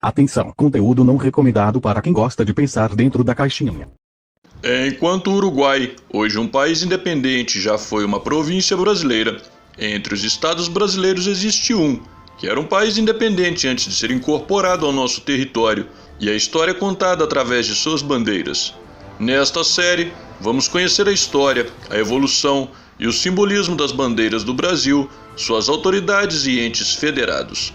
Atenção, conteúdo não recomendado para quem gosta de pensar dentro da caixinha. Enquanto o Uruguai, hoje um país independente, já foi uma província brasileira, entre os estados brasileiros existe um, que era um país independente antes de ser incorporado ao nosso território, e a história é contada através de suas bandeiras. Nesta série, vamos conhecer a história, a evolução e o simbolismo das bandeiras do Brasil, suas autoridades e entes federados.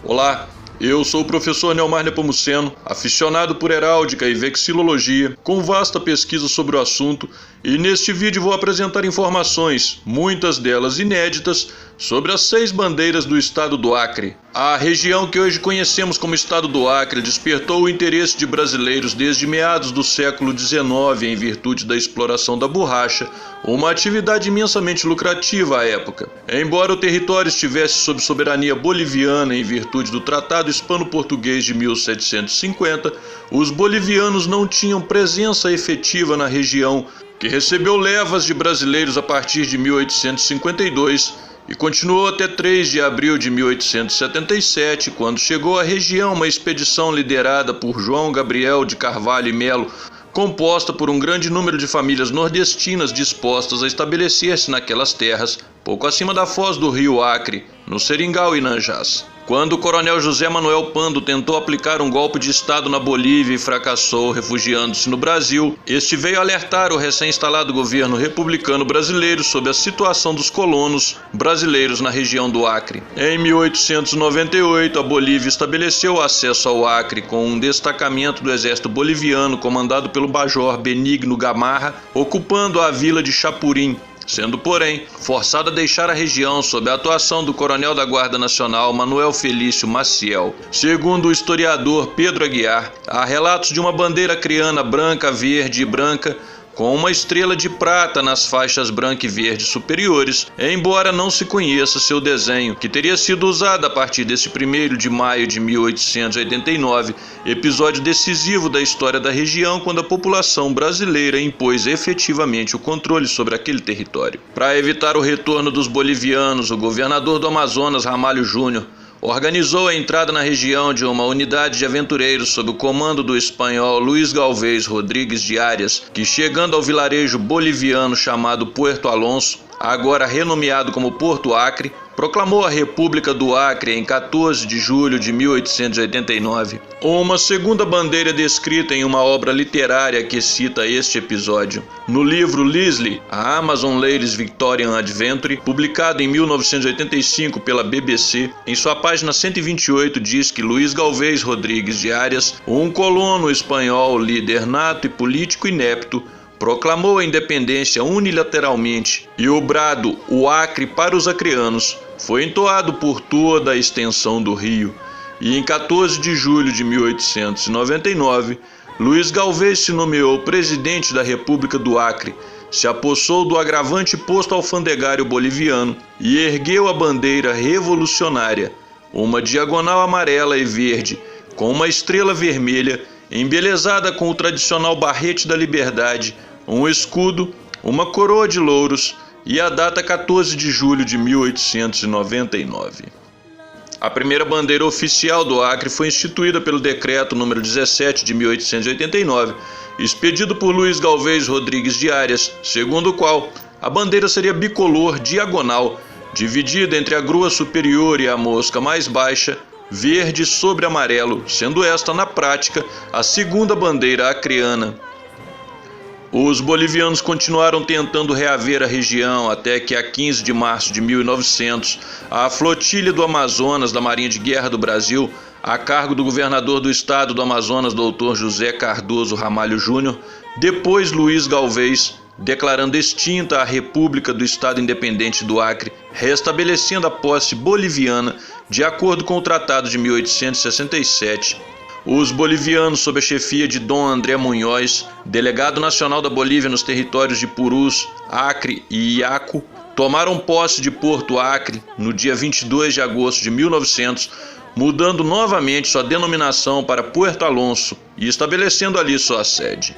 Olá! Eu sou o professor Neomar Nepomuceno, aficionado por heráldica e vexilologia, com vasta pesquisa sobre o assunto, e neste vídeo vou apresentar informações, muitas delas inéditas, sobre as 6 bandeiras do estado do Acre. A região que hoje conhecemos como estado do Acre despertou o interesse de brasileiros desde meados do século XIX em virtude da exploração da borracha, uma atividade imensamente lucrativa à época. Embora o território estivesse sob soberania boliviana em virtude do Tratado Hispano-Português de 1750, os bolivianos não tinham presença efetiva na região, que recebeu levas de brasileiros a partir de 1852 e continuou até 3 de abril de 1877, quando chegou à região uma expedição liderada por João Gabriel de Carvalho e Melo, composta por um grande número de famílias nordestinas dispostas a estabelecer-se naquelas terras, pouco acima da foz do rio Acre, no Seringal e Inanjás. Quando o coronel José Manuel Pando tentou aplicar um golpe de Estado na Bolívia e fracassou, refugiando-se no Brasil, este veio alertar o recém-instalado governo republicano brasileiro sobre a situação dos colonos brasileiros na região do Acre. Em 1898, a Bolívia estabeleceu o acesso ao Acre com um destacamento do exército boliviano comandado pelo major Benigno Gamarra, ocupando a vila de Chapurim, sendo, porém, forçado a deixar a região sob a atuação do coronel da Guarda Nacional Manuel Felício Maciel. Segundo o historiador Pedro Aguiar, há relatos de uma bandeira acreana branca, verde e branca, com uma estrela de prata nas faixas branca e verde superiores, embora não se conheça seu desenho, que teria sido usado a partir desse 1º de maio de 1889, episódio decisivo da história da região, quando a população brasileira impôs efetivamente o controle sobre aquele território. Para evitar o retorno dos bolivianos, o governador do Amazonas, Ramalho Júnior, organizou a entrada na região de uma unidade de aventureiros sob o comando do espanhol Luís Galvez Rodrigues de Arias, que, chegando ao vilarejo boliviano chamado Puerto Alonso, agora renomeado como Porto Acre, proclamou a República do Acre em 14 de julho de 1889. Uma segunda bandeira descrita em uma obra literária que cita este episódio. No livro Leslie, a Amazon Ladies Victorian Adventure, publicado em 1985 pela BBC, em sua página 128 diz que Luís Galvez Rodrigues de Arias, um colono espanhol, líder nato e político inepto, proclamou a independência unilateralmente, e o brado "O Acre para os acreanos" foi entoado por toda a extensão do rio. E em 14 de julho de 1899, Luís Galvez se nomeou presidente da República do Acre, se apossou do agravante posto alfandegário boliviano e ergueu a bandeira revolucionária, uma diagonal amarela e verde, com uma estrela vermelha, embelezada com o tradicional barrete da liberdade, um escudo, uma coroa de louros e a data 14 de julho de 1899. A primeira bandeira oficial do Acre foi instituída pelo decreto número 17 de 1889, expedido por Luís Galvez Rodrigues de Arias, segundo o qual a bandeira seria bicolor diagonal, dividida entre a grua superior e a mosca mais baixa, verde sobre amarelo, sendo esta, na prática, a segunda bandeira acreana. Os bolivianos continuaram tentando reaver a região até que, a 15 de março de 1900, a flotilha do Amazonas da Marinha de Guerra do Brasil, a cargo do governador do estado do Amazonas, Dr. José Cardoso Ramalho Júnior, depôs Luís Galvez, declarando extinta a República do Estado Independente do Acre, restabelecendo a posse boliviana de acordo com o Tratado de 1867. Os bolivianos, sob a chefia de Dom André Munhoz, delegado nacional da Bolívia nos territórios de Purus, Acre e Iaco, tomaram posse de Porto Acre no dia 22 de agosto de 1900, mudando novamente sua denominação para Puerto Alonso e estabelecendo ali sua sede.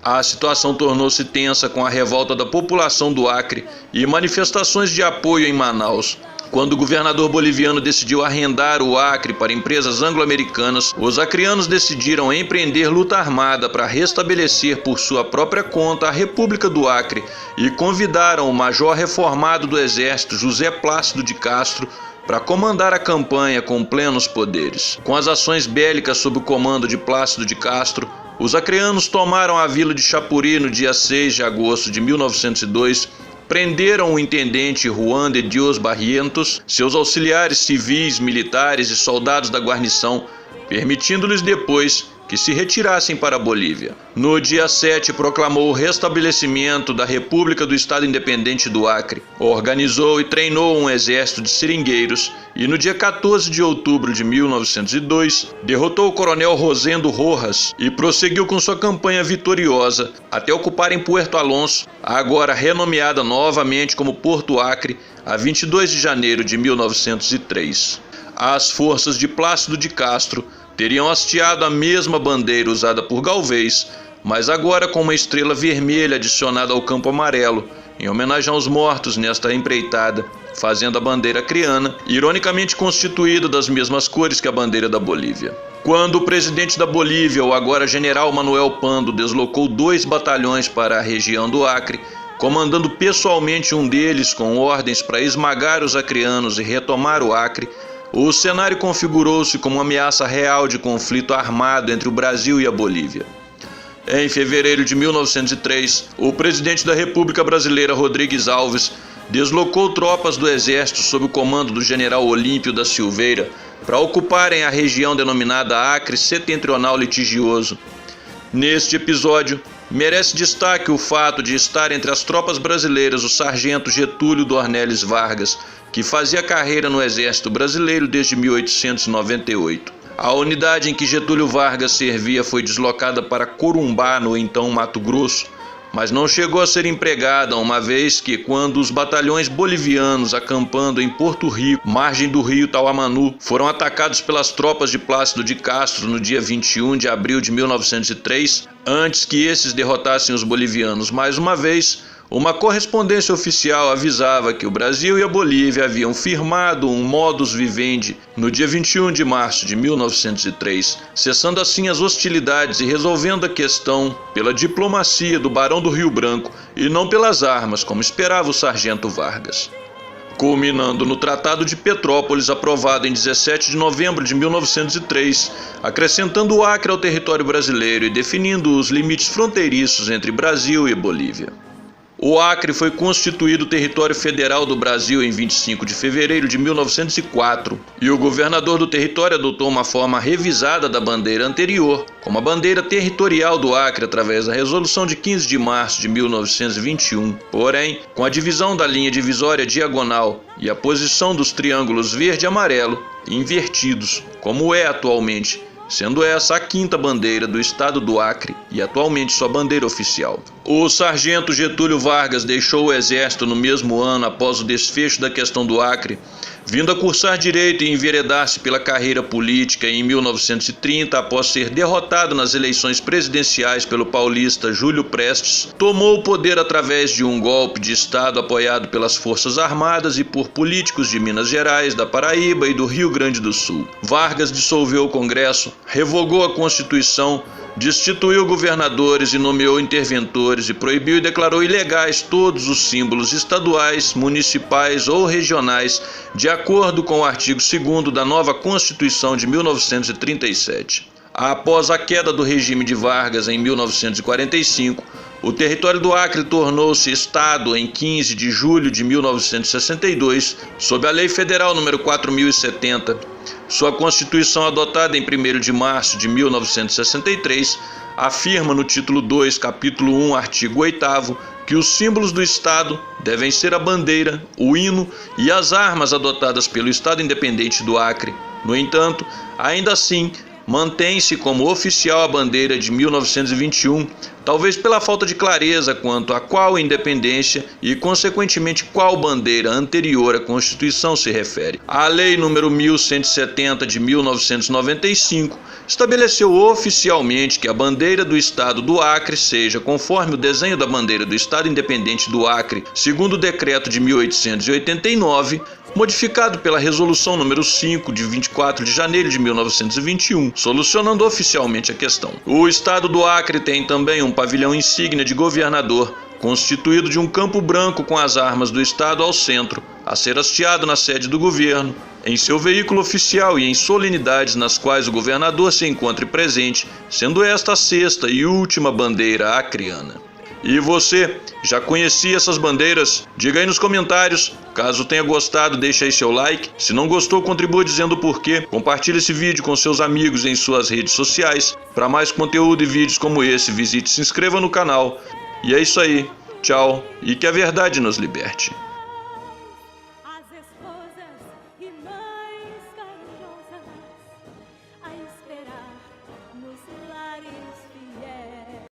A situação tornou-se tensa com a revolta da população do Acre e manifestações de apoio em Manaus. Quando o governador boliviano decidiu arrendar o Acre para empresas anglo-americanas, os acreanos decidiram empreender luta armada para restabelecer por sua própria conta a República do Acre e convidaram o major reformado do exército José Plácido de Castro para comandar a campanha com plenos poderes. Com as ações bélicas sob o comando de Plácido de Castro, os acreanos tomaram a vila de Chapuri no dia 6 de agosto de 1902, prenderam o intendente Juan de Dios Barrientos, seus auxiliares civis, militares e soldados da guarnição, permitindo-lhes depois que se retirassem para a Bolívia. No dia 7, proclamou o restabelecimento da República do Estado Independente do Acre, organizou e treinou um exército de seringueiros e no dia 14 de outubro de 1902, derrotou o coronel Rosendo Rojas e prosseguiu com sua campanha vitoriosa até ocuparem Puerto Alonso, agora renomeada novamente como Porto Acre, a 22 de janeiro de 1903. As forças de Plácido de Castro teriam hasteado a mesma bandeira usada por Galvez, mas agora com uma estrela vermelha adicionada ao campo amarelo, em homenagem aos mortos nesta empreitada, fazendo a bandeira acreana, ironicamente constituída das mesmas cores que a bandeira da Bolívia. Quando o presidente da Bolívia, o agora general Manuel Pando, deslocou 2 batalhões para a região do Acre, comandando pessoalmente um deles com ordens para esmagar os acreanos e retomar o Acre, o cenário configurou-se como uma ameaça real de conflito armado entre o Brasil e a Bolívia. Em fevereiro de 1903, o presidente da República Brasileira, Rodrigues Alves, deslocou tropas do exército sob o comando do general Olímpio da Silveira para ocuparem a região denominada Acre Setentrional Litigioso. Neste episódio, merece destaque o fato de estar entre as tropas brasileiras o sargento Getúlio Dornelles Vargas, que fazia carreira no Exército Brasileiro desde 1898. A unidade em que Getúlio Vargas servia foi deslocada para Corumbá, no então Mato Grosso, mas não chegou a ser empregada, uma vez que, quando os batalhões bolivianos acampando em Porto Rico, margem do rio Tauamanu, foram atacados pelas tropas de Plácido de Castro no dia 21 de abril de 1903, antes que esses derrotassem os bolivianos mais uma vez, uma correspondência oficial avisava que o Brasil e a Bolívia haviam firmado um modus vivendi no dia 21 de março de 1903, cessando assim as hostilidades e resolvendo a questão pela diplomacia do Barão do Rio Branco e não pelas armas, como esperava o sargento Vargas. Culminando no Tratado de Petrópolis, aprovado em 17 de novembro de 1903, acrescentando o Acre ao território brasileiro e definindo os limites fronteiriços entre Brasil e Bolívia. O Acre foi constituído território federal do Brasil em 25 de fevereiro de 1904 e o governador do território adotou uma forma revisada da bandeira anterior, como a bandeira territorial do Acre através da resolução de 15 de março de 1921. Porém, com a divisão da linha divisória diagonal e a posição dos triângulos verde e amarelo invertidos, como é atualmente, sendo essa a 5ª bandeira do estado do Acre e atualmente sua bandeira oficial. O sargento Getúlio Vargas deixou o exército no mesmo ano após o desfecho da questão do Acre, vindo a cursar direito e enveredar-se pela carreira política em 1930, após ser derrotado nas eleições presidenciais pelo paulista Júlio Prestes, tomou o poder através de um golpe de Estado apoiado pelas Forças Armadas e por políticos de Minas Gerais, da Paraíba e do Rio Grande do Sul. Vargas dissolveu o Congresso, revogou a Constituição, destituiu governadores e nomeou interventores e proibiu e declarou ilegais todos os símbolos estaduais, municipais ou regionais, de acordo com o artigo 2º da nova Constituição de 1937. Após a queda do regime de Vargas em 1945, o território do Acre tornou-se Estado em 15 de julho de 1962, sob a Lei Federal nº 4070. Sua Constituição, adotada em 1º de março de 1963, afirma no título 2, capítulo 1, artigo 8º, que os símbolos do Estado devem ser a bandeira, o hino e as armas adotadas pelo Estado Independente do Acre. No entanto, ainda assim, mantém-se como oficial a bandeira de 1921, talvez pela falta de clareza quanto a qual independência e, consequentemente, qual bandeira anterior à Constituição se refere. A Lei nº 1170 de 1995 estabeleceu oficialmente que a bandeira do Estado do Acre seja conforme o desenho da bandeira do Estado Independente do Acre, segundo o decreto de 1889, modificado pela Resolução número 5 de 24 de janeiro de 1921, solucionando oficialmente a questão. O estado do Acre tem também um pavilhão insígnia de governador, constituído de um campo branco com as armas do estado ao centro, a ser hasteado na sede do governo, em seu veículo oficial e em solenidades nas quais o governador se encontre presente, sendo esta a sexta e última bandeira acreana. E você, já conhecia essas bandeiras? Diga aí nos comentários. Caso tenha gostado, deixa aí seu like. Se não gostou, contribua dizendo o porquê. Compartilhe esse vídeo com seus amigos em suas redes sociais. Para mais conteúdo e vídeos como esse, visite e se inscreva no canal. E é isso aí. Tchau. E que a verdade nos liberte.